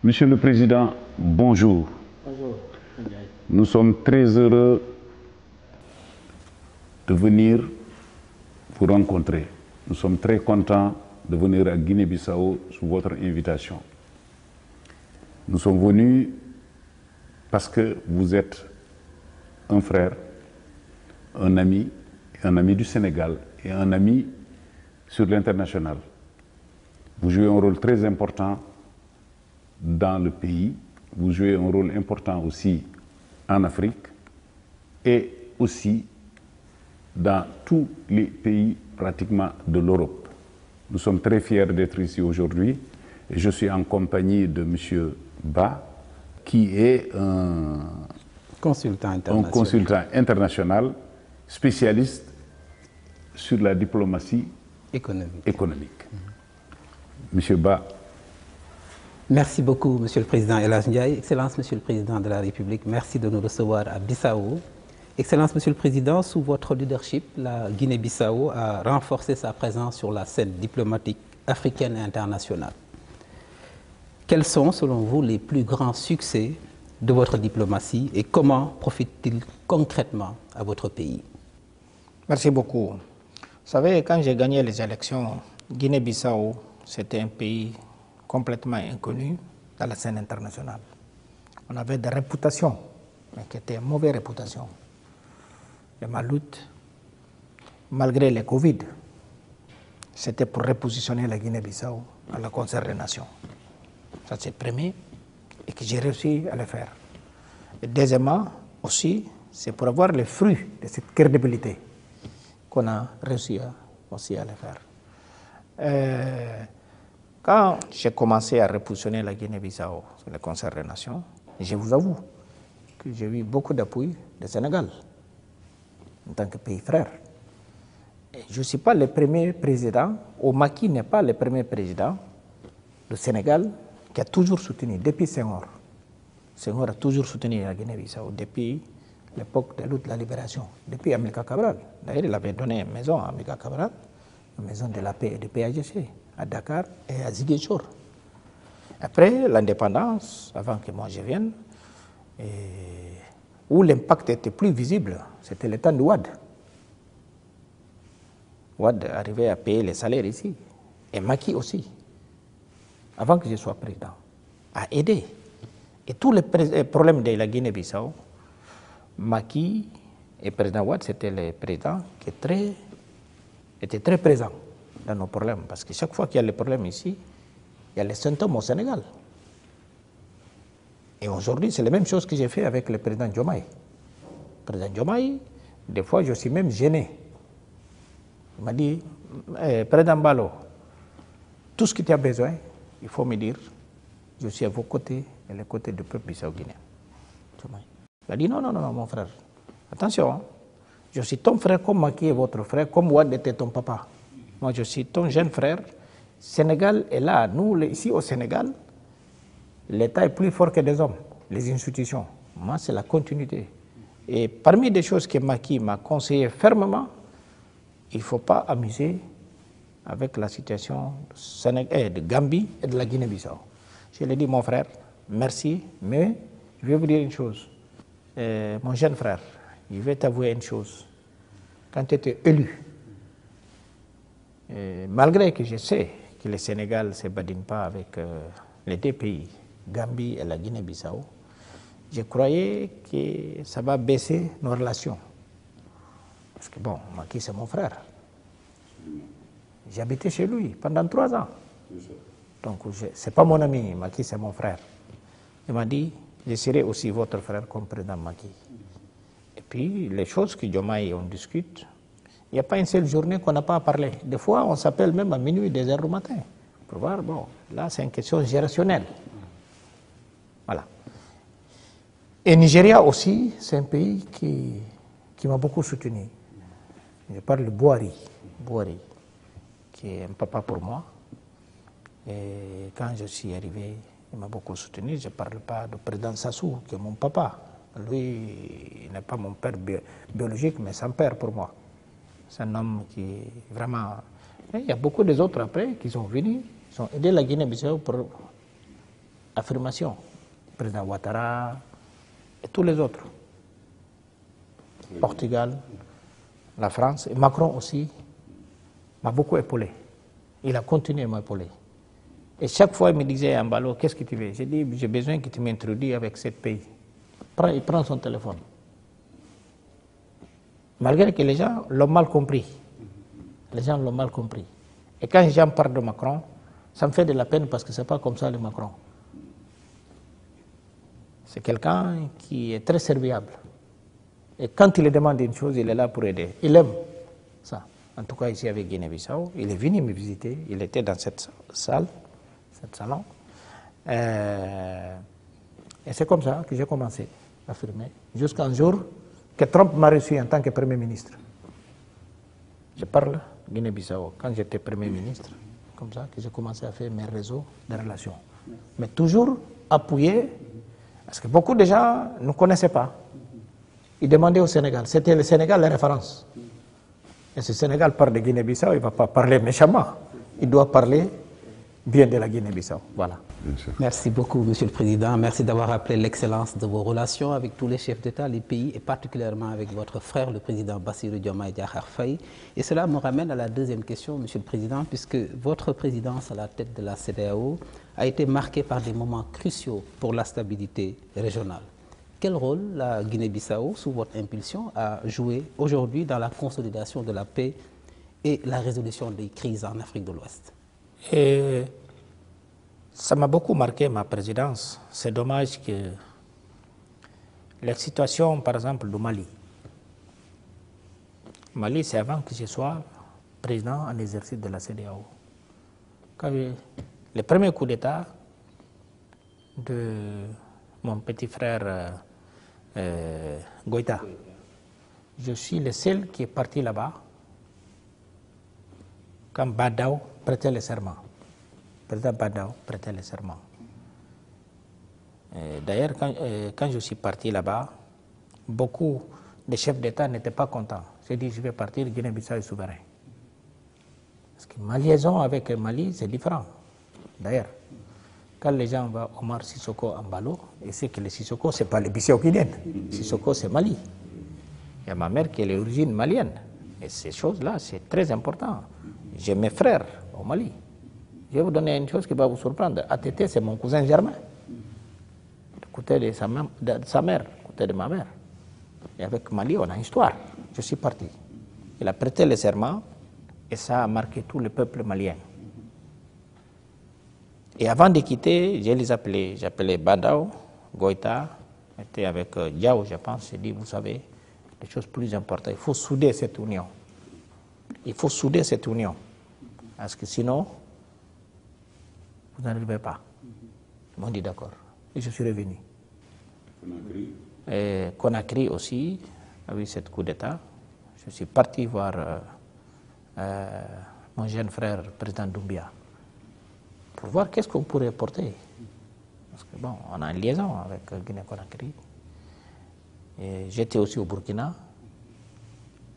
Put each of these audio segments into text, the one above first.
Monsieur le Président, bonjour. Bonjour. Nous sommes très heureux de venir vous rencontrer. Nous sommes très contents de venir à Guinée-Bissau sous votre invitation. Nous sommes venus parce que vous êtes un frère, un ami du Sénégal et un ami sur l'international. Vous jouez un rôle très important dans le pays, vous jouez un rôle important aussi en Afrique et aussi dans tous les pays pratiquement de l'Europe. Nous sommes très fiers d'être ici aujourd'hui et je suis en compagnie de M. Ba, qui est un consultant international spécialiste sur la diplomatie économique. Monsieur Ba. Merci beaucoup, Monsieur le Président El Hadj Ndiaye. Excellence, Monsieur le Président de la République, merci de nous recevoir à Bissau. Excellence, Monsieur le Président, sous votre leadership, la Guinée-Bissau a renforcé sa présence sur la scène diplomatique africaine et internationale. Quels sont, selon vous, les plus grands succès de votre diplomatie et comment profite-t-il concrètement à votre pays? Merci beaucoup. Vous savez, quand j'ai gagné les élections, Guinée-Bissau, c'était un pays complètement inconnu dans la scène internationale. On avait des réputations, mais qui étaient une mauvaise réputation. Et ma lutte, malgré les Covid, c'était pour repositionner la Guinée-Bissau à la concert des nations. Ça c'est le premier, et que j'ai réussi à le faire. Et deuxièmement, aussi, c'est pour avoir les fruits de cette crédibilité qu'on a réussi aussi à le faire. Quand j'ai commencé à repositionner la Guinée-Bissau sur le concert des nations, je vous avoue que j'ai eu beaucoup d'appui du Sénégal en tant que pays frère. Et je ne suis pas le premier président, ou Macky n'est pas le premier président du Sénégal qui a toujours soutenu, depuis Senghor. Senghor a toujours soutenu la Guinée-Bissau depuis l'époque de la lutte de la libération, depuis Amilcar Cabral. D'ailleurs, il avait donné une maison à Amilcar Cabral, une maison de la paix et du PAGC, à Dakar et à Ziguinchor. Après l'indépendance, avant que moi je vienne, où l'impact était plus visible, c'était le temps de Wade. Wade arrivait à payer les salaires ici, et Macky aussi, avant que je sois président, a aidé. Et tous les problèmes de la Guinée-Bissau, Macky et président Wade, c'était les présidents qui étaient très présents dans nos problèmes. Parce que chaque fois qu'il y a les problèmes ici, il y a les symptômes au Sénégal. Et aujourd'hui, c'est la même chose que j'ai fait avec le président Diomaye. Le président Diomaye, des fois, je suis même gêné. Il m'a dit, président Balo, tout ce que tu as besoin, il faut me dire, je suis à vos côtés et les côtés du peuple bissau-guinéen. Il a dit, non, mon frère, attention, je suis ton frère comme Macky est votre frère, comme Wade était ton papa. Moi, je suis ton jeune frère. Sénégal est là. Nous, ici au Sénégal, l'État est plus fort que des hommes, les institutions. Moi, c'est la continuité. Et parmi les choses que Macky m'a conseillé fermement, il ne faut pas amuser avec la situation de Gambie et de la Guinée-Bissau. Je lui ai dit, mon frère, merci, mais je vais vous dire une chose. Mon jeune frère, je vais t'avouer une chose. Quand tu étais élu, malgré que je sais que le Sénégal ne se badine pas avec les deux pays, Gambie et la Guinée-Bissau, je croyais que ça va baisser nos relations. Parce que bon, Macky c'est mon frère. J'habitais chez lui pendant 3 ans. Donc ce n'est pas mon ami, Macky c'est mon frère. Il m'a dit, je serai aussi votre frère comme président Macky. Et puis les choses que Diomaye on discute, il n'y a pas une seule journée qu'on n'a pas parlé. Des fois, on s'appelle même à minuit, 2 heures du matin. Pour voir, bon, là, c'est une question gérationnelle. Voilà. Et Nigeria aussi, c'est un pays qui m'a beaucoup soutenu. Je parle de Buhari, qui est un papa pour moi. Et quand je suis arrivé, il m'a beaucoup soutenu. Je ne parle pas du président Sassou, qui est mon papa. Lui, il n'est pas mon père biologique, mais c'est un père pour moi. C'est un homme qui vraiment... Et il y a beaucoup d'autres après qui sont venus, qui ont aidé la Guinée-Bissau pour affirmations. Le président Ouattara et tous les autres. Portugal, la France, et Macron aussi m'a beaucoup épaulé. Il a continué à m'épauler. Et chaque fois, il me disait, Ambalo, qu'est-ce que tu veux? J'ai dit, j'ai besoin que tu m'introduises avec ce pays. Il prend son téléphone. Malgré que les gens l'ont mal compris. Les gens l'ont mal compris. Et quand les gens parlent de Macron, ça me fait de la peine parce que ce n'est pas comme ça le Macron. C'est quelqu'un qui est très serviable. Et quand il lui demande une chose, il est là pour aider. Il aime ça. En tout cas, ici avec Guinée-Bissau, il est venu me visiter. Il était dans cette salle, cet salon. Et c'est comme ça que j'ai commencé à filmer. Jusqu'à un jour que Trump m'a reçu en tant que Premier ministre. Je parle Guinée-Bissau. Quand j'étais Premier ministre, comme ça que j'ai commencé à faire mes réseaux de relations. Mais toujours appuyé, parce que beaucoup de gens ne connaissaient pas. Ils demandaient au Sénégal. C'était le Sénégal la référence. Et si le Sénégal parle de Guinée-Bissau, il ne va pas parler méchamment. Il doit parler bien de la Guinée-Bissau. Voilà. Merci beaucoup, Monsieur le Président. Merci d'avoir rappelé l'excellence de vos relations avec tous les chefs d'État, les pays, et particulièrement avec votre frère, le président Bassirou Diomaye Diakhar Faye. Et cela me ramène à la deuxième question, Monsieur le Président, puisque votre présidence à la tête de la CEDEAO a été marquée par des moments cruciaux pour la stabilité régionale. Quel rôle la Guinée-Bissau, sous votre impulsion, a joué aujourd'hui dans la consolidation de la paix et la résolution des crises en Afrique de l'Ouest? Et ça m'a beaucoup marqué ma présidence. C'est dommage que la situation, par exemple, du Mali. Mali, c'est avant que je sois président en exercice de la CEDEAO. Quand le premier coup d'État de mon petit frère Goïta, je suis le seul qui est parti là-bas quand Badao prêtait le serment. Le président Badao prêtait le serment. D'ailleurs, quand je suis parti là-bas, beaucoup de chefs d'État n'étaient pas contents. J'ai dit, je vais partir, Guinée-Bissau est souverain. Parce que ma liaison avec le Mali, c'est différent. D'ailleurs, quand les gens vont Omar Sissoko en Balo, et c'est que le Sissoko, ce n'est pas le Bissau-Guinéen. Sissoko, c'est Mali. Il y a ma mère qui est d'origine malienne. Et ces choses-là, c'est très important. J'ai mes frères au Mali. Je vais vous donner une chose qui va vous surprendre. ATT, c'est mon cousin germain. Du côté de sa mère, du côté de ma mère. Et avec Mali, on a une histoire. Je suis parti. Il a prêté le serment et ça a marqué tout le peuple malien. Et avant de quitter, je les appelais. J'appelais Badao, Goïta, était avec Diao, je pense. J'ai dit, vous savez, les choses plus importantes, il faut souder cette union. Il faut souder cette union. Parce que sinon, vous n'arrivez pas. Ils m'ont dit d'accord. Et je suis revenu. Et Conakry aussi, avec cette coup d'État. Je suis parti voir mon jeune frère, le président Doumbia, pour voir qu'est-ce qu'on pourrait porter. Parce que bon, on a une liaison avec Guinée-Conakry. Et j'étais aussi au Burkina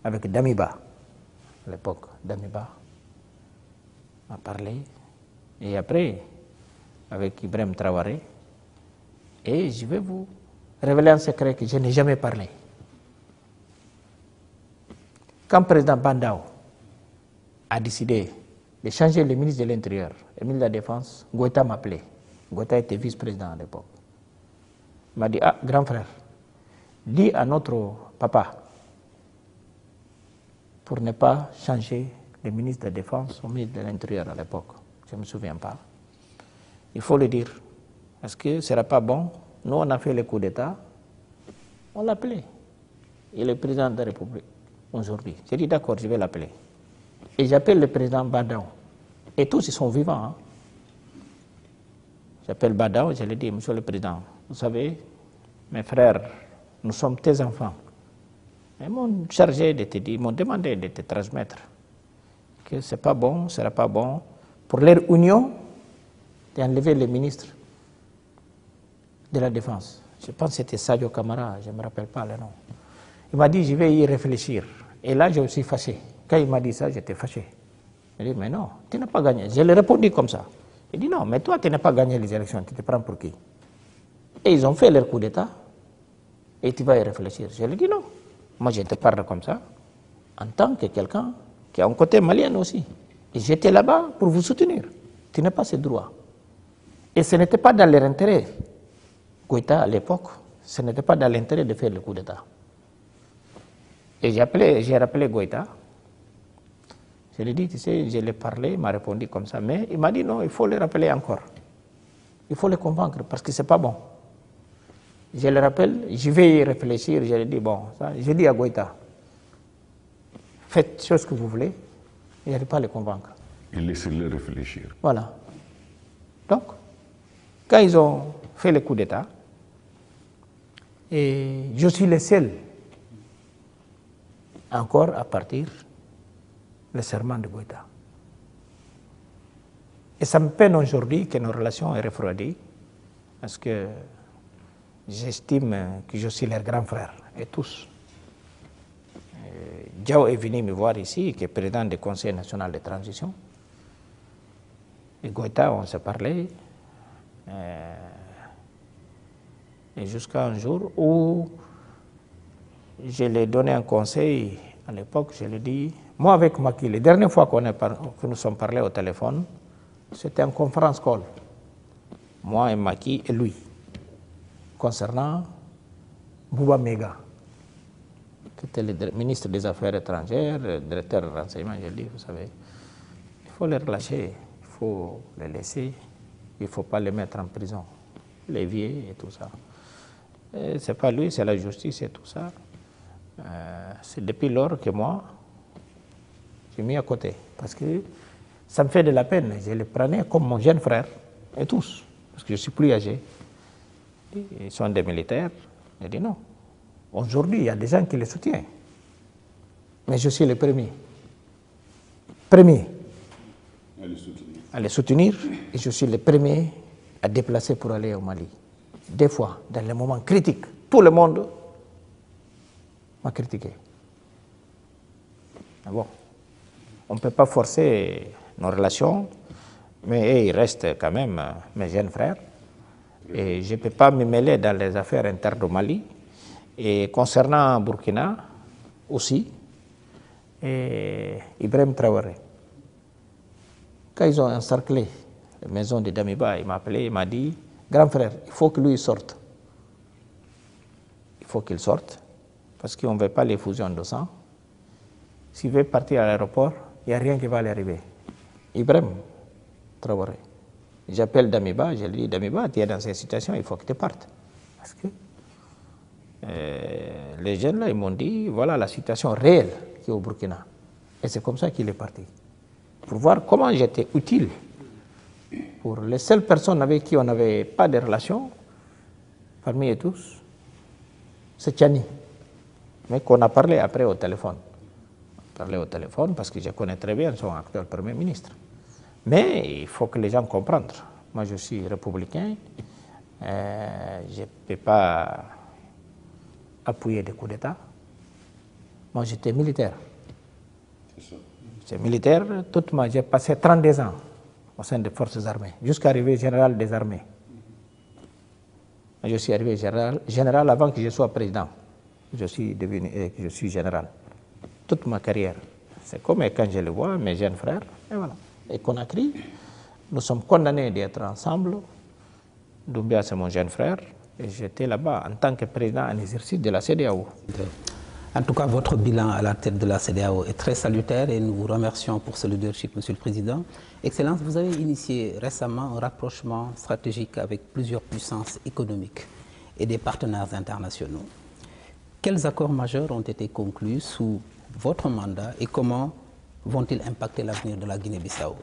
avec Damiba, à l'époque. Damiba m'a parlé. Et après, avec Ibrahim Traoré. Et je vais vous révéler un secret que je n'ai jamais parlé. Quand le président Bandao a décidé de changer le ministre de l'Intérieur, le ministre de la Défense, Goïta m'a appelé. Goïta était vice-président à l'époque. Il m'a dit, ah, grand frère, dis à notre papa, pour ne pas changer le ministre de la Défense au ministre de l'Intérieur à l'époque. Je ne me souviens pas. Il faut le dire. Parce que ce ne sera pas bon. Nous, on a fait le coup d'État. On l'a appelé. Il est le président de la République aujourd'hui. J'ai dit, d'accord, je vais l'appeler. Et j'appelle le président Badao. Et tous, ils sont vivants. Hein. J'appelle Badao, je lui dis, monsieur le président, vous savez, mes frères, nous sommes tes enfants. Ils m'ont chargé de te dire, ils m'ont demandé de te transmettre que ce n'est pas bon, ce ne sera pas bon pour leur union d'enlever le ministre de la Défense. Je pense que c'était Sadio Camara, je ne me rappelle pas le nom. Il m'a dit, je vais y réfléchir. Et là, je suis fâché. Quand il m'a dit ça, j'étais fâché. Je lui ai dit, mais non, tu n'as pas gagné. Je lui ai répondu comme ça. Il dit non, mais toi, tu n'as pas gagné les élections, tu te prends pour qui? Et ils ont fait leur coup d'État, et tu vas y réfléchir. Je lui ai dit non, moi je te parle comme ça, en tant que quelqu'un qui a un côté malien aussi. Et j'étais là-bas pour vous soutenir. Tu n'as pas ce droit. Et ce n'était pas dans leur intérêt. Goïta, à l'époque, ce n'était pas dans l'intérêt de faire le coup d'État. Et j'ai rappelé Goïta. Je lui ai dit, tu sais, je l'ai parlé, il m'a répondu comme ça. Mais il m'a dit non, il faut le rappeler encore. Il faut le convaincre parce que ce n'est pas bon. Je le rappelle, je vais y réfléchir. Je lui ai dit, bon, ça, je dis à Goïta, faites ce que vous voulez, il n'arrive pas à le convaincre. Et laissez-le réfléchir. Voilà. Donc, quand ils ont fait le coup d'État, et je suis le seul encore à partir le serment de Goïta. Et ça me peine aujourd'hui que nos relations aient refroidi, parce que j'estime que je suis leur grand frère, et tous. Diao est venu me voir ici, qui est président du Conseil national de transition. Et Goïta, on s'est parlé. Et jusqu'à un jour où je lui ai donné un conseil, à l'époque, je lui ai dit, moi avec Macky, la dernière fois que nous sommes parlé au téléphone, c'était en conférence call. Moi et Macky et lui, concernant Bouba Mega, qui était le ministre des Affaires étrangères, le directeur de renseignement. Je lui ai dit, vous savez, il faut les relâcher, il faut les laisser, il ne faut pas les mettre en prison, les vieux et tout ça. Ce n'est pas lui, c'est la justice et tout ça. C'est depuis lors que moi, j'ai mis à côté. Parce que ça me fait de la peine. Je les prenais comme mon jeune frère, et tous. Parce que je suis plus âgé. Ils sont des militaires. J'ai dit non. Aujourd'hui, il y a des gens qui les soutiennent. Mais je suis le premier. Premier à les soutenir. Et je suis le premier à déplacer pour aller au Mali. Des fois, dans les moments critiques, tout le monde m'a critiqué. Mais bon, on ne peut pas forcer nos relations, mais ils restent quand même mes jeunes frères. Et je ne peux pas me mêler dans les affaires internes au Mali. Et concernant Burkina aussi, et Ibrahim Traoré, quand ils ont encerclé la maison de Damiba, il m'a appelé, il m'a dit, grand frère, il faut que lui sorte. Il faut qu'il sorte, parce qu'on ne veut pas les fusions de sang. S'il veut partir à l'aéroport, il n'y a rien qui va lui arriver. Ibrahim Traoré. J'appelle Damiba, je lui dis, Damiba, tu es dans cette situation, il faut que tu partes. Parce que les jeunes là, ils m'ont dit, voilà la situation réelle qui est au Burkina. Et c'est comme ça qu'il est parti. Pour voir comment j'étais utile pour les seules personnes avec qui on n'avait pas de relation, parmi eux tous, c'est Tchani. Mais qu'on a parlé après au téléphone. On a parlé au téléphone parce que je connais très bien son actuel Premier ministre. Mais il faut que les gens comprennent. Moi, je suis républicain. Je ne peux pas appuyer des coups d'État. Moi, j'étais militaire. J'étais militaire. J'ai passé 32 ans au sein des forces armées, jusqu'à arriver général des armées. Je suis arrivé général avant que je sois président. Je suis général. Toute ma carrière. C'est comme quand je le vois, mes jeunes frères, et voilà. Et Conakry, nous sommes condamnés d'être ensemble. Doumbia, c'est mon jeune frère, et j'étais là-bas en tant que président en exercice de la CEDEAO. En tout cas, votre bilan à la tête de la CEDEAO est très salutaire et nous vous remercions pour ce leadership, Monsieur le Président. Excellence, vous avez initié récemment un rapprochement stratégique avec plusieurs puissances économiques et des partenaires internationaux. Quels accords majeurs ont été conclus sous votre mandat et comment vont-ils impacter l'avenir de la Guinée-Bissau?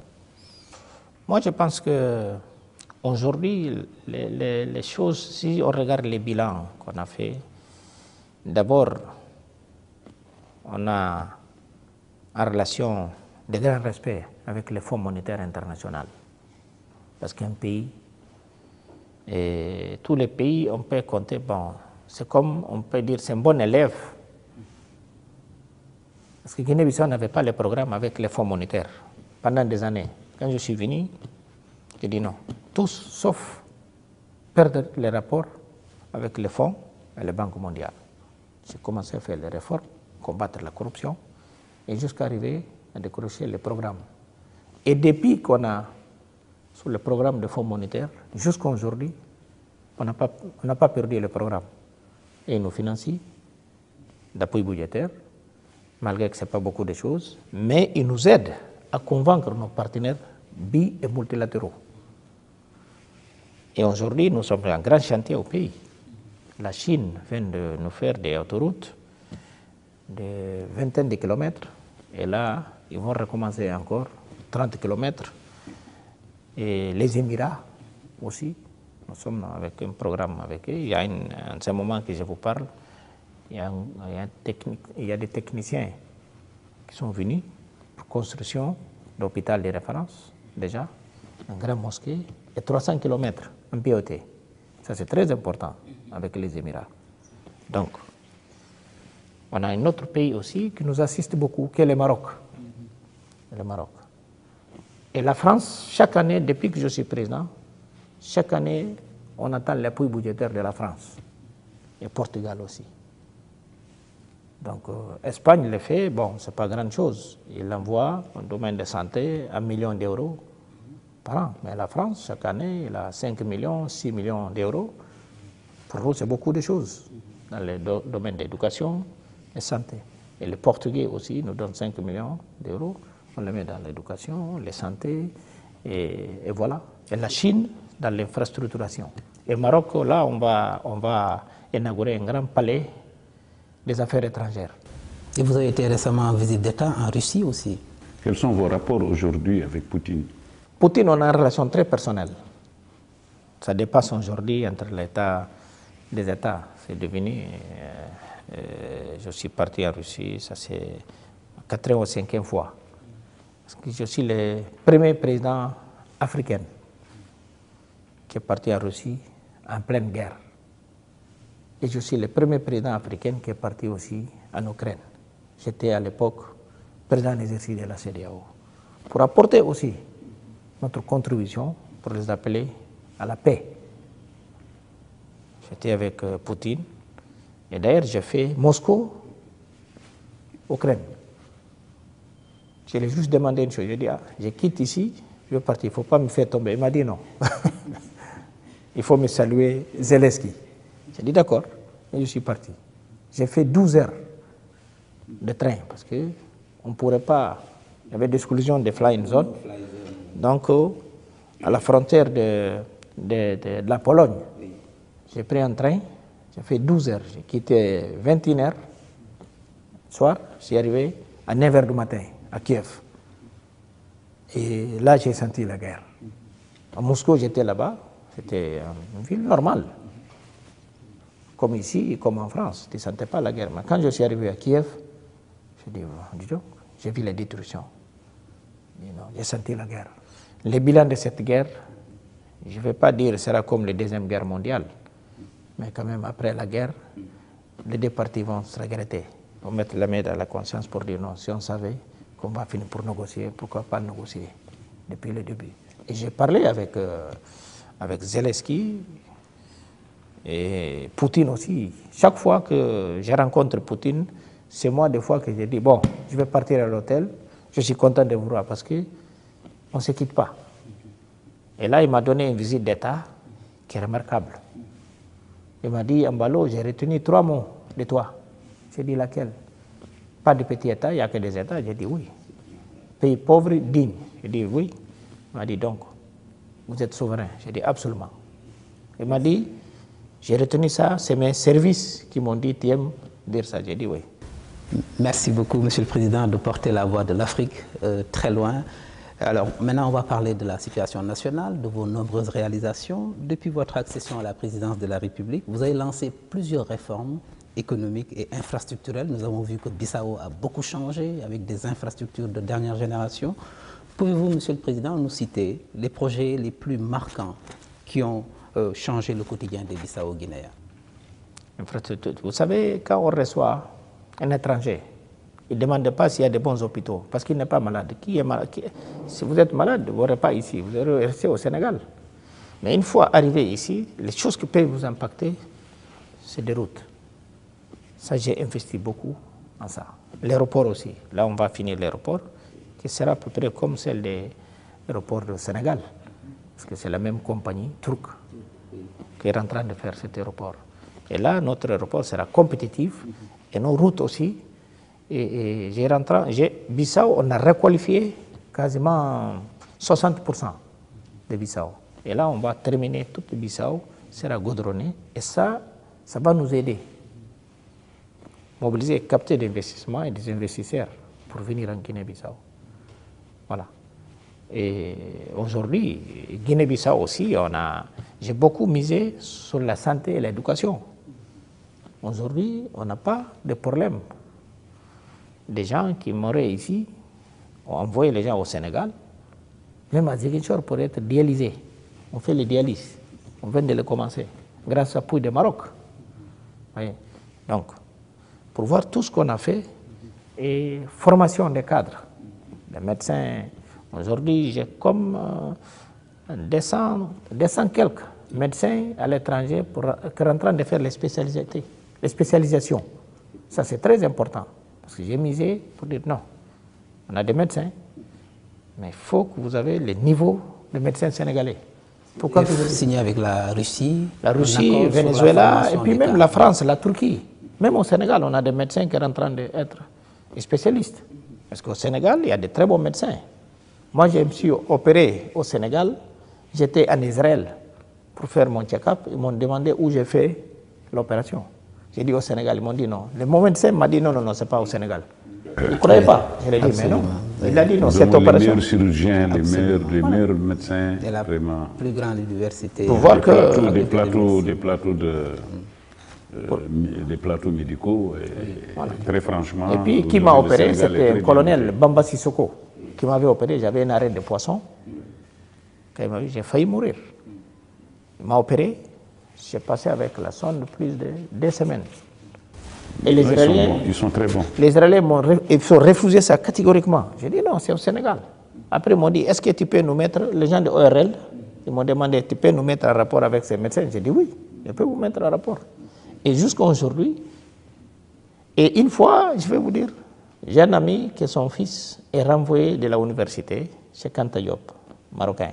Moi, je pense qu'aujourd'hui, les choses, si on regarde les bilans qu'on a fait, d'abord, on a en relation de grand respect avec le Fonds monétaire international. Parce qu'un pays, et tous les pays, on peut compter, bon, c'est comme, on peut dire, c'est un bon élève. Parce que Guinée-Bissau n'avait pas le programme avec les fonds monétaires pendant des années. Quand je suis venu, J'ai dit non, tous sauf perdre les rapports avec les fonds et les banques mondiales. J'ai commencé à faire les réformes, combattre la corruption et jusqu'à arriver à décrocher les programmes. Et depuis qu'on a, sur le programme de fonds monétaires, jusqu'à aujourd'hui, on n'a pas perdu le programme. Et ils nous financient d'appui budgétaire, malgré que ce n'est pas beaucoup de choses, mais ils nous aident à convaincre nos partenaires bi- et multilatéraux. Et aujourd'hui, nous sommes en grand chantier au pays. La Chine vient de nous faire des autoroutes de vingtaine de kilomètres. Et là, ils vont recommencer encore 30 kilomètres. Et les Émirats aussi, nous sommes avec un programme avec eux. Il y a en ce moment que je vous parle, il y a des techniciens qui sont venus pour construction d'hôpital de référence, déjà, une grande mosquée, et 300 kilomètres en POT. Ça, c'est très important avec les Émirats. Donc, on a un autre pays aussi qui nous assiste beaucoup, qui est le Maroc. Le Maroc. Et la France, chaque année, depuis que je suis président, chaque année, on attend l'appui budgétaire de la France. Et Portugal aussi. Donc, Espagne le fait, bon, c'est pas grand chose. Il envoie, au domaine de santé, 1 million d'euros par an. Mais la France, chaque année, il a 5 millions, 6 millions d'euros. Pour nous, c'est beaucoup de choses dans le domaine d'éducation et santé. Et les Portugais aussi nous donnent 5 millions d'euros. On les met dans l'éducation, la santé, et voilà. Et la Chine, dans l'infrastructuration. Et Maroc, là, on va inaugurer un grand palais des affaires étrangères. Et vous avez été récemment en visite d'État en Russie aussi. Quels sont vos rapports aujourd'hui avec Poutine? Poutine, on a une relation très personnelle. Ça dépasse aujourd'hui entre l'État des États. C'est devenu... je suis parti en Russie, ça c'est la 4e ou 5e fois. Parce que je suis le premier président africain qui est parti en Russie en pleine guerre. Et je suis le premier président africain qui est parti aussi en Ukraine. J'étais à l'époque président en exercice de la CEDEAO. Pour apporter aussi notre contribution pour les appeler à la paix. J'étais avec Poutine. Et d'ailleurs, j'ai fait Moscou, Ukraine. Je lui ai juste demandé une chose. Je lui ai dit, je quitte ici, je vais partir. Il ne faut pas me faire tomber. Il m'a dit non. Il faut me saluer Zelensky. J'ai dit d'accord. Et je suis parti. J'ai fait 12 heures de train parce qu'on ne pourrait pas. Il y avait des exclusions de flying zone. Donc, à la frontière de la Pologne, j'ai pris un train. J'ai fait 12 heures. J'ai quitté 21 heures. Soir, je suis arrivé à 9 heures du matin à Kiev. Et là, j'ai senti la guerre. À Moscou, j'étais là-bas. C'était une ville normale. Comme ici, comme en France. Tu ne sentais pas la guerre. Mais quand je suis arrivé à Kiev, je dis, dis donc, j'ai vu les destructions. J'ai senti la guerre. Le bilan de cette guerre, je ne vais pas dire que ce sera comme la Deuxième Guerre mondiale. Mais quand même, après la guerre, les deux parties vont se regretter. On va mettre la main dans la conscience pour dire non, si on savait qu'on va finir pour négocier, pourquoi pas négocier depuis le début. Et j'ai parlé avec Zelensky et Poutine aussi. Chaque fois que je rencontre Poutine, c'est moi des fois que je dis, bon, je vais partir à l'hôtel, je suis content de vous voir parce qu'on ne se quitte pas. Et là, il m'a donné une visite d'État qui est remarquable. Il m'a dit, Mbalo, j'ai retenu 3 mots de toi. J'ai dit laquelle? Pas de petit État, il n'y a que des États. J'ai dit oui. Pays pauvre, digne. J'ai dit oui. Il m'a dit donc, vous êtes souverain. J'ai dit absolument. Il m'a dit, j'ai retenu ça, c'est mes services qui m'ont dit, tu aimes dire ça. J'ai dit oui. Merci beaucoup, Monsieur le Président, de porter la voix de l'Afrique très loin. Alors maintenant, on va parler de la situation nationale, de vos nombreuses réalisations. Depuis votre accession à la présidence de la République, vous avez lancé plusieurs réformes économiques et infrastructurelles. Nous avons vu que Bissau a beaucoup changé avec des infrastructures de dernière génération. Pouvez-vous, Monsieur le Président, nous citer les projets les plus marquants qui ont changé le quotidien des Bissau-Guinéens? Vous savez, quand on reçoit un étranger, Il ne demande pas s'il y a des bons hôpitaux, parce qu'il n'est pas malade. Qui est malade? Si vous êtes malade, vous n'aurez pas ici, vous allez rester au Sénégal. Mais une fois arrivé ici, les choses qui peuvent vous impacter, c'est des routes. Ça, j'ai investi beaucoup en ça. L'aéroport aussi. Là, on va finir l'aéroport, qui sera à peu près comme celle des aéroports du Sénégal. Parce que c'est la même compagnie turque qui est en train de faire cet aéroport. Et là, notre aéroport sera compétitif et nos routes aussi. Et Bissau, on a requalifié quasiment 60% de Bissau. Et là, on va terminer toute Bissau, sera goudronné. Et ça va nous aider. Mobiliser, capter des investissements et des investisseurs pour venir en Guinée-Bissau. Voilà. Et aujourd'hui, Guinée-Bissau aussi, j'ai beaucoup misé sur la santé et l'éducation. Aujourd'hui, on n'a pas de problème. Des gens qui mouraient ici, on envoyait les gens au Sénégal, même à Ziguinchor pour être dialysés. On fait les dialyses, on vient de le commencer, grâce à Pouille de Maroc. Voyez. Donc, pour voir tout ce qu'on a fait, et formation des cadres, des médecins. Aujourd'hui, j'ai comme 200 quelques médecins à l'étranger qui sont en train de faire les spécialisations. Ça, c'est très important. Parce que j'ai misé pour dire non, on a des médecins, mais il faut que vous ayez le niveau de médecins sénégalais. Pourquoi vous signez avec la Russie? La Russie, Venezuela, et puis même la France, la Turquie. Même au Sénégal, on a des médecins qui sont en train d'être spécialistes. Parce qu'au Sénégal, il y a de très bons médecins. Moi, je me suis opéré au Sénégal. J'étais en Israël pour faire mon check-up. Ils m'ont demandé où j'ai fait l'opération. J'ai dit au Sénégal. Ils m'ont dit non. Le médecin m'a dit non, c'est pas au Sénégal. Vous ne croyez pas? Je l'ai dit, mais non. Il a dit non, cette opération. Les meilleurs chirurgiens, les meilleurs médecins. Et la vraiment. Plus grande université. Pour voir que. Des plateaux médicaux, très franchement. Et puis, qui m'a opéré, c'était un colonel Bamba Sissoko, qui m'avait opéré. J'avais une arrêt de poisson. Quand il m'a vu, j'ai failli mourir. Il m'a opéré. J'ai passé avec la sonde plus de 2 semaines. Et les Israéliens, ils sont très bons. Les Israéliens ont refusé ça catégoriquement. J'ai dit non, c'est au Sénégal. Après, ils m'ont dit, est-ce que tu peux nous mettre, les gens de ORL, ils m'ont demandé, tu peux nous mettre en rapport avec ces médecins? J'ai dit oui, je peux vous mettre en rapport. Et jusqu'à aujourd'hui, et une fois, je vais vous dire, j'ai un ami que son fils est renvoyé de l'université chez Kanta Diop, marocain.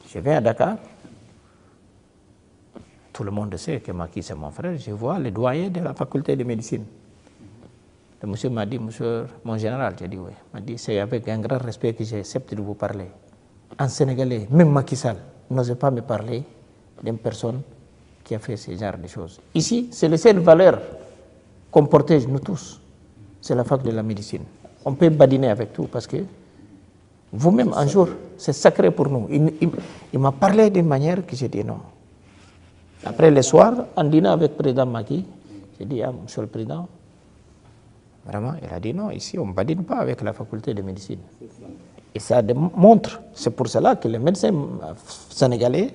Je viens à Dakar, tout le monde sait que Macky c'est mon frère, je vois le doyen de la faculté de médecine. Le monsieur m'a dit, monsieur, mon général, j'ai dit oui, m'a dit c'est avec un grand respect que j'accepte de vous parler. En sénégalais, même Macky Sall n'osait pas me parler d'une personne qui a fait ce genre de choses. Ici, c'est la seule valeur qu'on protège, nous tous. C'est la fac de la médecine. On peut badiner avec tout parce que vous-même, un jour, c'est sacré pour nous. Il m'a parlé d'une manière que j'ai dit non. Après le soir, en dînant avec le président Macky, j'ai dit, ah, monsieur le président, vraiment, il a dit non, ici, on ne badine pas avec la faculté de médecine. Et ça démontre, c'est pour cela que les médecins sénégalais,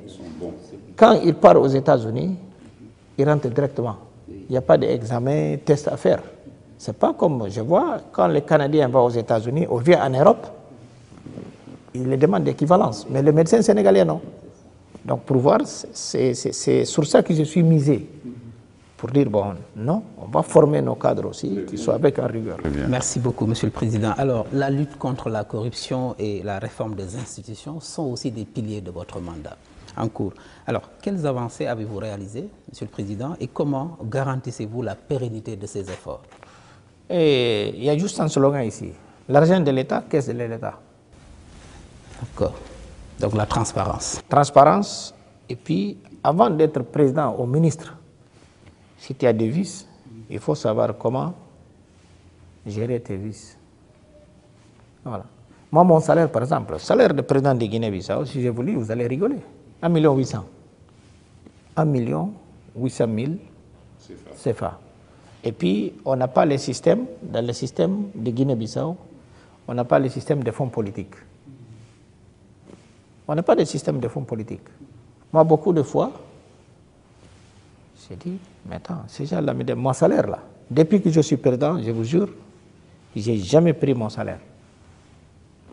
quand ils partent aux États-Unis, ils rentrent directement. Il n'y a pas d'examen, test à faire. Ce n'est pas comme je vois, quand les Canadiens vont aux États-Unis ou viennent en Europe, ils les demandent d'équivalence. Mais les médecins sénégalais, non. Donc pour voir, c'est sur ça que je suis misé. Pour dire, bon, non, on va former nos cadres aussi, qui soient avec en rigueur. Merci beaucoup, Monsieur le Président. Alors, la lutte contre la corruption et la réforme des institutions sont aussi des piliers de votre mandat en cours. Alors, quelles avancées avez-vous réalisées, Monsieur le Président, et comment garantissez-vous la pérennité de ces efforts? Et il y a juste un slogan ici. L'argent de l'État, qu'est-ce de l'État? D'accord. Donc la transparence. Transparence. Et puis, avant d'être président ou ministre, si tu as des vices, il faut savoir comment gérer tes vices. Voilà. Moi, mon salaire, par exemple, le salaire de président de Guinée-Bissau, si je vous dis, vous allez rigoler. 1 800 000. 1 800 000 CFA. Et puis, on n'a pas le système, dans le système de Guinée-Bissau, on n'a pas le système de fonds politiques. On n'a pas de système de fonds politiques. Moi, beaucoup de fois, j'ai dit, mais attends, ces gens-là me donnent mon salaire là. Depuis que je suis président, je vous jure, je n'ai jamais pris mon salaire.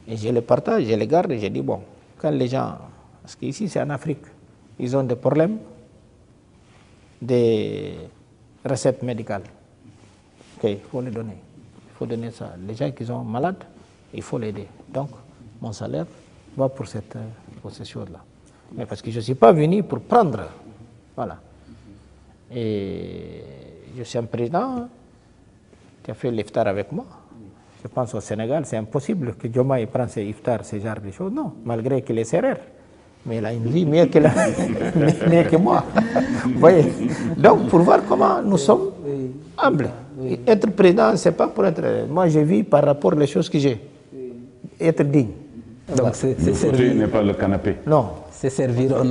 Et je le partage, je le garde et je dis, bon, quand les gens, parce qu'ici c'est en Afrique, ils ont des problèmes, des recettes médicales. Ok, il faut les donner. Il faut donner ça. Les gens qui sont malades, il faut l'aider. Donc, mon salaire va pour ces choses-là. Mais parce que je ne suis pas venu pour prendre. Voilà. Et je suis un président qui a fait l'iftar avec moi. Je pense au Sénégal, c'est impossible que Diomaye prenne ses iftars, ce genre de choses. Non, malgré qu'il est serré. Mais il a une vie mieux que moi. Vous voyez? Donc, pour voir comment nous sommes humbles. Être président, ce n'est pas pour être... Moi, je vis par rapport aux choses que j'ai. Être digne. Donc, le fauteuil n'est pas le canapé. Non. C'est servir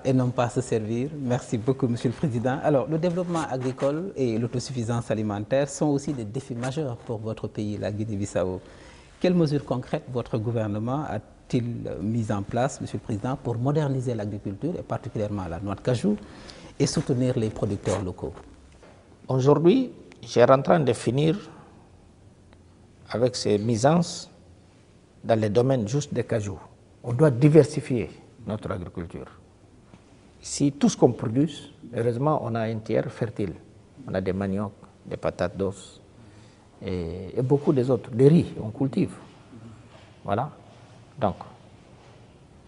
et non pas se servir. Merci beaucoup, Monsieur le Président. Alors, le développement agricole et l'autosuffisance alimentaire sont aussi des défis majeurs pour votre pays, la Guinée-Bissau. Quelles mesures concrètes votre gouvernement a-t-il mises en place, Monsieur le Président, pour moderniser l'agriculture, et particulièrement la noix de cajou, et soutenir les producteurs locaux? Aujourd'hui, je suis en train de finir avec ces misances dans les domaines juste des cajous. On doit diversifier notre agriculture. Si tout ce qu'on produit, heureusement, on a une terre fertile. On a des maniocs, des patates d'os et beaucoup des autres. Des riz, on cultive. Voilà. Donc,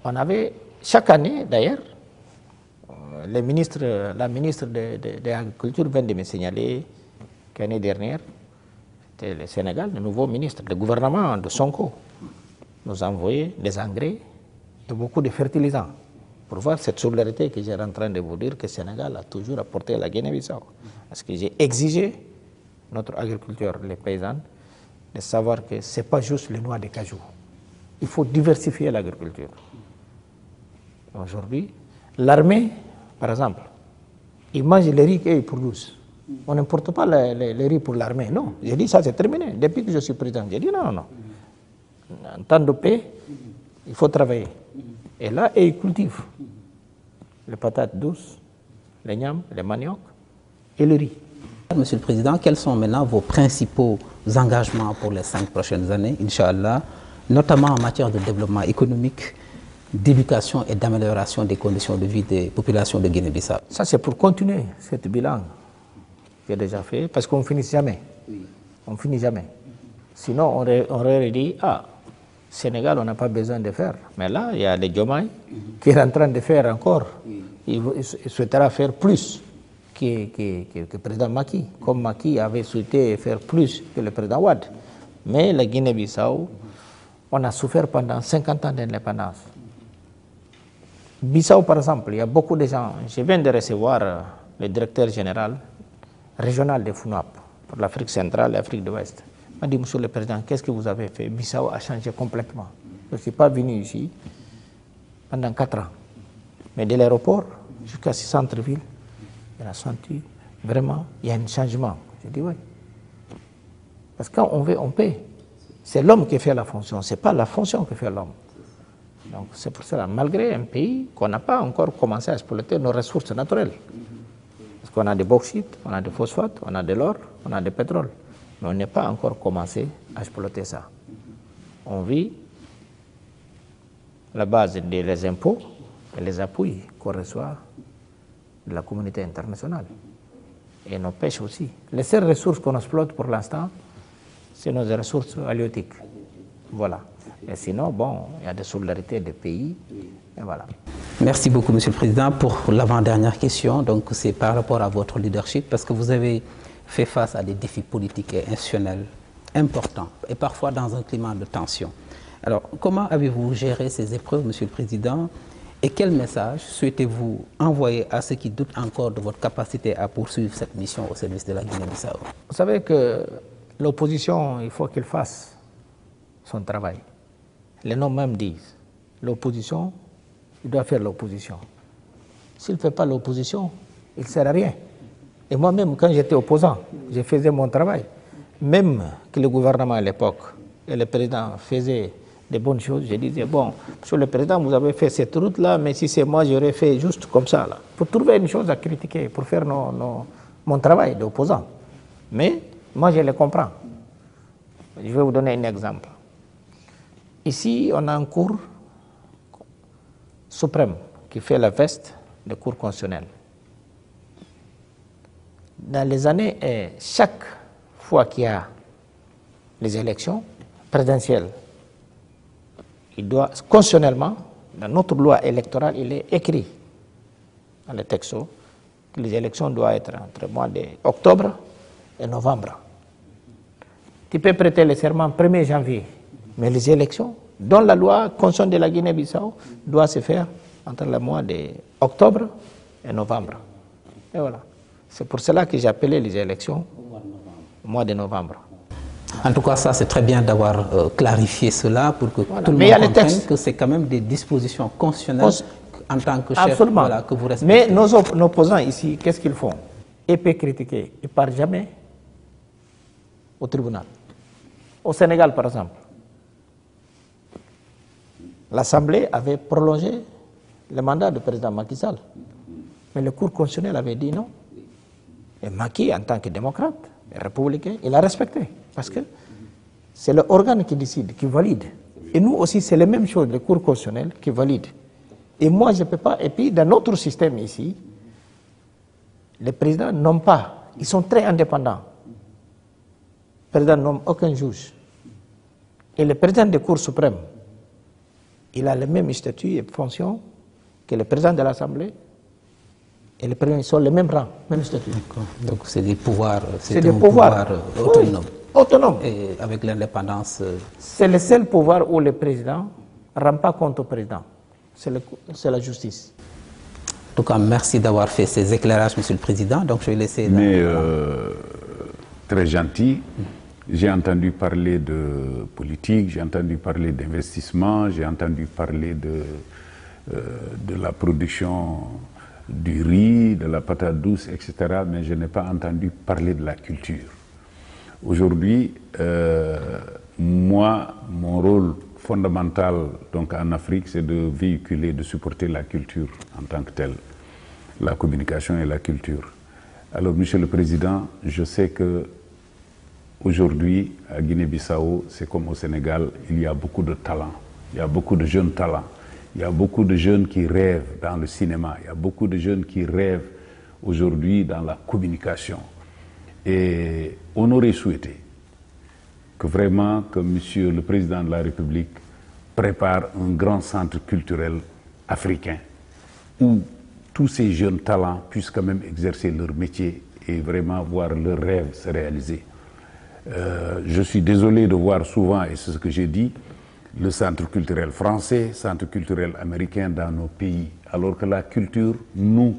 on avait, chaque année d'ailleurs, la ministre de l'Agriculture vient de me signaler qu'année dernière, c'était le Sénégal, le nouveau ministre, le gouvernement de Sonko, nous a envoyé des engrais et beaucoup de fertilisants pour voir cette solidarité que j'ai en train de vous dire que le Sénégal a toujours apporté à la Guinée-Bissau. Parce que j'ai exigé notre agriculteur, les paysans, de savoir que ce n'est pas juste les noix de cajou. Il faut diversifier l'agriculture. Aujourd'hui, l'armée, par exemple, ils mangent les riz qu'ils produisent. On n'importe pas les riz pour l'armée. Non, j'ai dit ça, c'est terminé. Depuis que je suis président, j'ai dit non. En temps de paix, il faut travailler. Et là, ils cultivent les patates douces, les yams, les maniocs et le riz. Monsieur le Président, quels sont maintenant vos principaux engagements pour les 5 prochaines années, Inch'Allah, notamment en matière de développement économique, d'éducation et d'amélioration des conditions de vie des populations de Guinée-Bissau? Ça, c'est pour continuer cette bilan que j'ai déjà fait, parce qu'on ne finit jamais. On ne finit jamais. Sinon, on aurait dit, Sénégal, on n'a pas besoin de faire. Mais là, il y a les Diomaye qui est en train de faire encore. Il souhaitera faire plus que le président Macky, comme Macky avait souhaité faire plus que le président Wade. Mais la Guinée-Bissau, on a souffert pendant 50 ans d'indépendance. Bissau, par exemple, il y a beaucoup de gens. Je viens de recevoir le directeur général régional de FUNAP pour l'Afrique centrale et l'Afrique de l'Ouest. Il m'a dit, Monsieur le Président, qu'est-ce que vous avez fait? Bissau a changé complètement. Je ne suis pas venu ici pendant 4 ans. Mais de l'aéroport jusqu'à ce centre-ville, il a senti vraiment, il y a un changement. J'ai dit oui. Parce que quand on veut, on paie. C'est l'homme qui fait la fonction, ce n'est pas la fonction qui fait l'homme. Donc c'est pour cela, malgré un pays qu'on n'a pas encore commencé à exploiter nos ressources naturelles. Parce qu'on a des bauxites, on a des phosphates, on a de l'or, on a du pétrole. Mais on n'a pas encore commencé à exploiter ça. On vit à la base des impôts et les appuis qu'on reçoit de la communauté internationale. Et nos pêches aussi. Les seules ressources qu'on exploite pour l'instant, c'est nos ressources halieutiques. Voilà. Et sinon, bon, il y a des solidarités des pays. Et voilà. Merci beaucoup, Monsieur le Président. Pour l'avant-dernière question, donc c'est par rapport à votre leadership, parce que vous avez fait face à des défis politiques et institutionnels importants, et parfois dans un climat de tension. Alors, comment avez-vous géré ces épreuves, Monsieur le Président, et quel message souhaitez-vous envoyer à ceux qui doutent encore de votre capacité à poursuivre cette mission au service de la Guinée-Bissau? Vous savez que l'opposition, il faut qu'elle fasse son travail. Les noms même disent, l'opposition, il doit faire l'opposition. S'il ne fait pas l'opposition, il ne sert à rien. Et moi-même, quand j'étais opposant, je faisais mon travail. Même que le gouvernement à l'époque et le président faisaient des bonnes choses, je disais, bon, Monsieur le Président, vous avez fait cette route-là, mais si c'est moi, j'aurais fait juste comme ça, là, pour trouver une chose à critiquer, pour faire mon travail d'opposant. Mais moi, je les comprends. Je vais vous donner un exemple. Ici, on a un cour suprême qui fait la veste de cour constitutionnelle. Dans les années, chaque fois qu'il y a les élections présidentielles, il doit, constitutionnellement, dans notre loi électorale, il est écrit dans le texte que les élections doivent être entre le mois d'octobre et novembre. Tu peux prêter le serment 1er janvier, mais les élections, dont la loi constitutionnelle de la Guinée-Bissau, doit se faire entre le mois d'octobre et novembre. Et voilà. C'est pour cela que j'ai appelé les élections au mois de novembre. En tout cas, ça c'est très bien d'avoir clarifié cela pour que tout le monde comprenne que c'est quand même des dispositions constitutionnelles en tant que chef que vous respectez. Mais nos opposants ici, qu'est-ce qu'ils font? Ils peuvent critiquer, ils ne partent jamais au tribunal. Au Sénégal, par exemple, l'Assemblée avait prolongé le mandat du président Macky Sall. Mais le Cour constitutionnel avait dit non. Et Macky, en tant que démocrate, républicain, il a respecté. Parce que c'est l'organe qui décide, qui valide. Et nous aussi, c'est la même chose, le Cour constitutionnel qui valide. Et moi, je ne peux pas. Et puis, dans notre système ici, les présidents n'ont pas. Ils sont très indépendants. Le président nomme aucun juge. Et le président de la Cour suprême, il a le même statut et fonction que le président de l'Assemblée. Et les présidents sont le même rang, même statut. Donc c'est des pouvoirs, autonomes. Autonome. Et avec l'indépendance. C'est le seul pouvoir où le président ne rend pas compte au président. C'est la justice. En tout cas, merci d'avoir fait ces éclairages, Monsieur le Président. Donc je vais laisser. Mais très gentil. J'ai entendu parler de politique, j'ai entendu parler d'investissement, j'ai entendu parler de la production du riz, de la patate douce, etc. Mais je n'ai pas entendu parler de la culture. Aujourd'hui, moi, mon rôle fondamental donc, en Afrique, c'est de véhiculer, de supporter la culture en tant que telle, la communication et la culture. Alors, Monsieur le Président, je sais que aujourd'hui, à Guinée-Bissau, c'est comme au Sénégal, il y a beaucoup de talents, il y a beaucoup de jeunes talents. Il y a beaucoup de jeunes qui rêvent dans le cinéma, il y a beaucoup de jeunes qui rêvent aujourd'hui dans la communication. Et on aurait souhaité que vraiment que Monsieur le Président de la République prépare un grand centre culturel africain où tous ces jeunes talents puissent quand même exercer leur métier et vraiment voir leurs rêves se réaliser. Je suis désolé de voir souvent, et c'est ce que j'ai dit, le centre culturel français, centre culturel américain dans nos pays, alors que la culture, nous,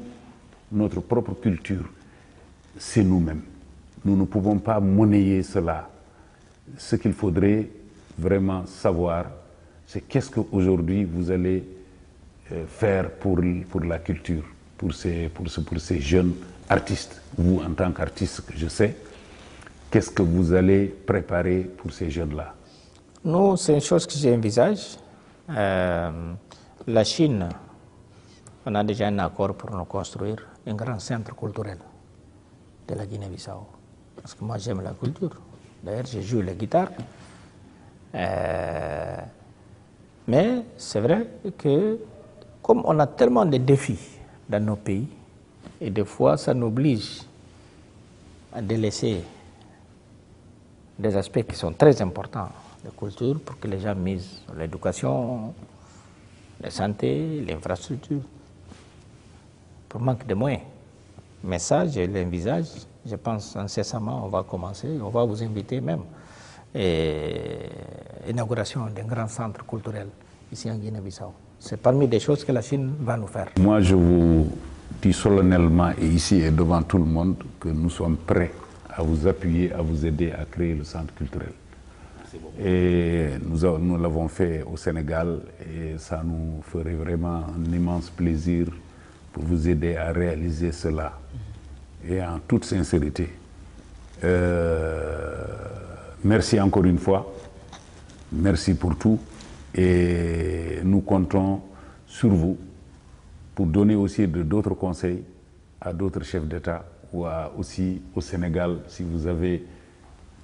notre propre culture, c'est nous-mêmes. Nous ne pouvons pas monnayer cela. Ce qu'il faudrait vraiment savoir, c'est qu'est-ce qu'aujourd'hui vous allez faire pour la culture, pour ces jeunes artistes. Vous, en tant qu'artiste, je sais, qu'est-ce que vous allez préparer pour ces jeunes-là? Nous, c'est une chose que j'envisage. La Chine, on a déjà un accord pour nous construire un grand centre culturel de la Guinée-Bissau. Parce que moi, j'aime la culture. D'ailleurs, je joue la guitare. Mais c'est vrai que, comme on a tellement de défis dans nos pays, et des fois, ça nous oblige à délaisser des aspects qui sont très importants de culture pour que les gens misent sur l'éducation, la santé, l'infrastructure, pour manque de moyens. Mais ça, je l'envisage, je pense incessamment, on va commencer, on va vous inviter même. L'inauguration d'un grand centre culturel ici en Guinée-Bissau. C'est parmi des choses que la Chine va nous faire. Moi, je vous dis solennellement, et ici et devant tout le monde, que nous sommes prêts à vous appuyer, à vous aider à créer le centre culturel. Et nous l'avons fait au Sénégal et ça nous ferait vraiment un immense plaisir pour vous aider à réaliser cela. Et en toute sincérité, merci encore une fois, merci pour tout et nous comptons sur vous pour donner aussi d'autres conseils à d'autres chefs d'État ou aussi au Sénégal si vous avez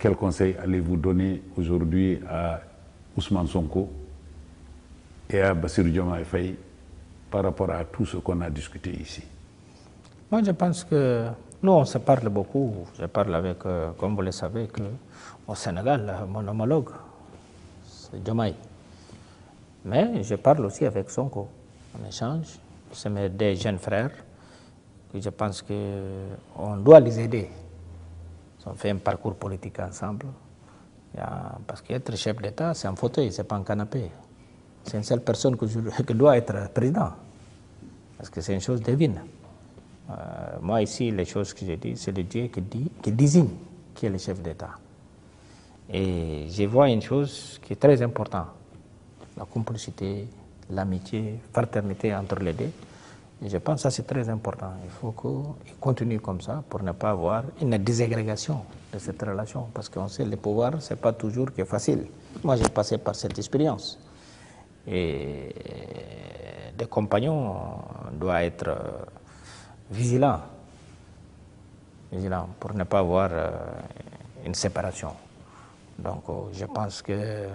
quel conseil allez-vous donner aujourd'hui à Ousmane Sonko et à Bassirou Diomaye Faye par rapport à tout ce qu'on a discuté ici? Moi, je pense que nous, on se parle beaucoup. Je parle avec, comme vous le savez, au Sénégal, mon homologue, c'est Diomaye. Mais je parle aussi avec Sonko. On échange. C'est des jeunes frères. Et je pense qu'on doit les aider. Ils ont fait un parcours politique ensemble. Parce qu'être chef d'État, c'est un fauteuil, c'est pas un canapé. C'est une seule personne qui doit être président. Parce que c'est une chose divine. Moi, ici, les choses que j'ai dit, c'est le Dieu qui désigne qui est le chef d'État. Et je vois une chose qui est très importante. La complicité, l'amitié, fraternité entre les deux. Et je pense que ça, c'est très important. Il faut qu'il continue comme ça pour ne pas avoir une désagrégation de cette relation. Parce qu'on sait que le pouvoir, ce n'est pas toujours que facile. Moi, j'ai passé par cette expérience. Et les compagnons doivent être vigilants pour ne pas avoir une séparation. Donc, je pense que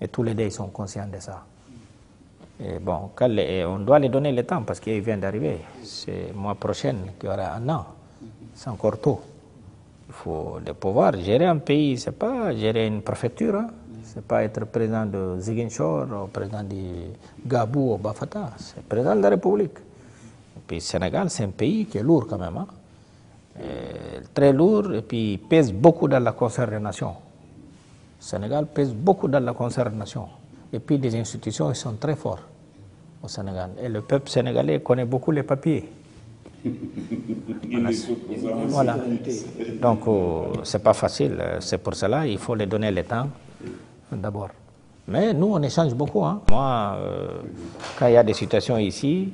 et tous les deux sont conscients de ça. Et bon, on doit les donner le temps parce qu'il vient d'arriver. C'est le mois prochain qu'il y aura un an. C'est encore tôt. Il faut le pouvoir. Gérer un pays, ce n'est pas gérer une préfecture. Hein. Ce n'est pas être président de Ziguinchor, ou président de Gabou ou Bafata. C'est président de la République. Et puis le Sénégal, c'est un pays qui est lourd quand même. Hein. Très lourd et puis pèse beaucoup dans la concert des nations. Le Sénégal pèse beaucoup dans la concert des nations. Et puis les institutions ils sont très forts au Sénégal. Et le peuple sénégalais connaît beaucoup les papiers. Voilà. Donc c'est pas facile. C'est pour cela qu'il faut les donner le temps d'abord. Mais nous on échange beaucoup. Hein. Moi, quand il y a des situations ici,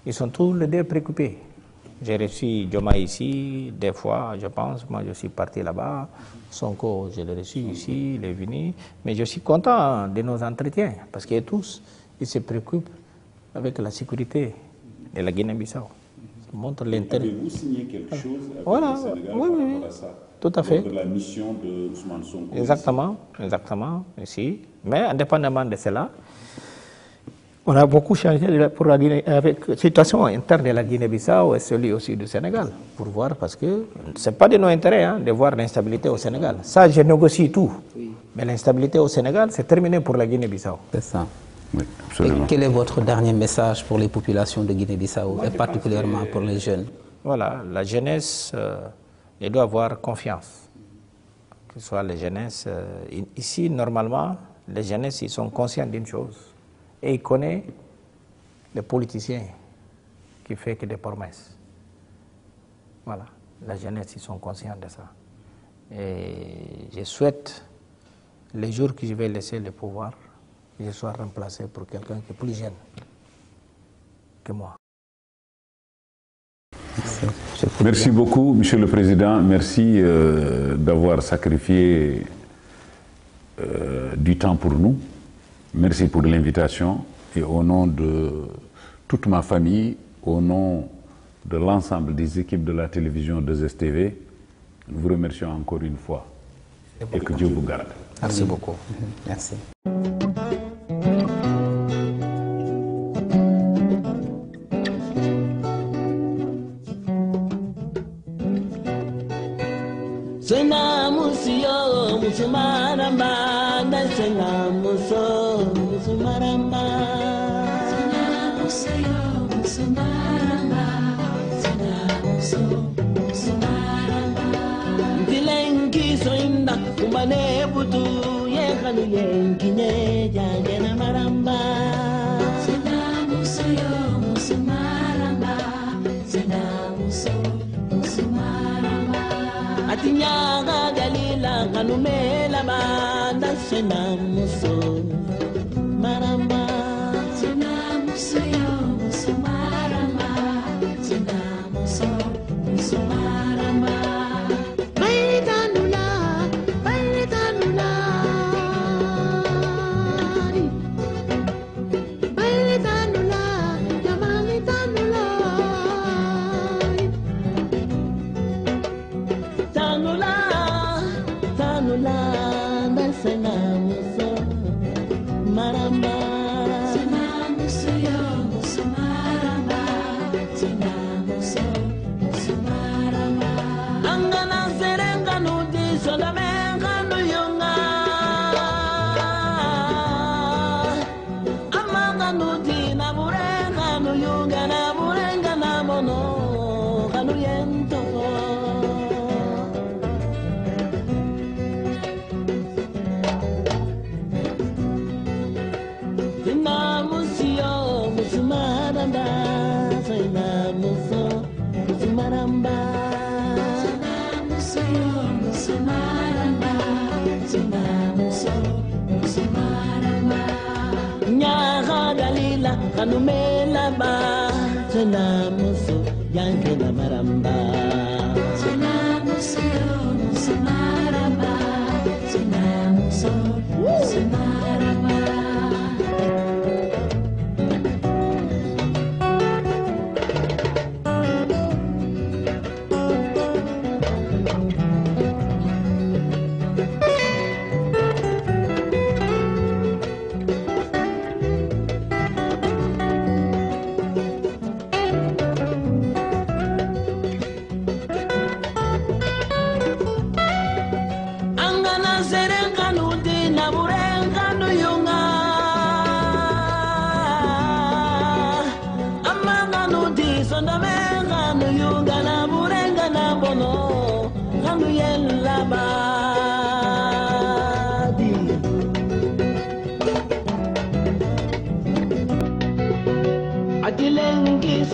ils sont tous les deux préoccupés. J'ai reçu Diomaye ici, des fois, je pense. Moi, je suis parti là-bas. Sonko, je l'ai reçu ici, il est venu. Mais je suis content de nos entretiens, parce que tous, ils se préoccupent avec la sécurité de la Guinée-Bissau. Ça montre l'intérêt. Avez-vous signé quelque chose avec le Sénégal oui, par rapport à ça? Tout à fait. De la mission de Ousmane Sonko. Exactement, ici. Mais indépendamment de cela, on a beaucoup changé pour la Guinée, avec la situation interne de la Guinée-Bissau et celui aussi du Sénégal, pour voir, parce que ce n'est pas de nos intérêts hein, de voir l'instabilité au Sénégal. Ça, je négocie tout. Oui. Mais l'instabilité au Sénégal, c'est terminé pour la Guinée-Bissau. C'est ça. Oui, absolument. Et quel est votre dernier message pour les populations de Guinée-Bissau, et particulièrement pour les jeunes? Voilà, la jeunesse, elle doit avoir confiance. Que ce soit les jeunesses. Ici, normalement, les jeunesses, ils sont conscients d'une chose. Et il connaît les politiciens qui ne font que des promesses. Voilà, la jeunesse, ils sont conscients de ça. Et je souhaite, les jours que je vais laisser le pouvoir, que je sois remplacé pour quelqu'un qui est plus jeune que moi. Merci beaucoup, Monsieur le Président. Merci d'avoir sacrifié du temps pour nous. Merci pour l'invitation et au nom de toute ma famille, au nom de l'ensemble des équipes de la télévision 2STV, nous vous remercions encore une fois et que Dieu vous garde. Merci beaucoup. Merci. Atinyaga galila kanumela banda senamuso maramba senamuso yo muso maramba senamuso muso maramba baitanula baitanula baitanula jamani tanula kanumela ba tena muso yanke na maramba tena muso maramba tena muso maramba.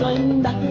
Sonda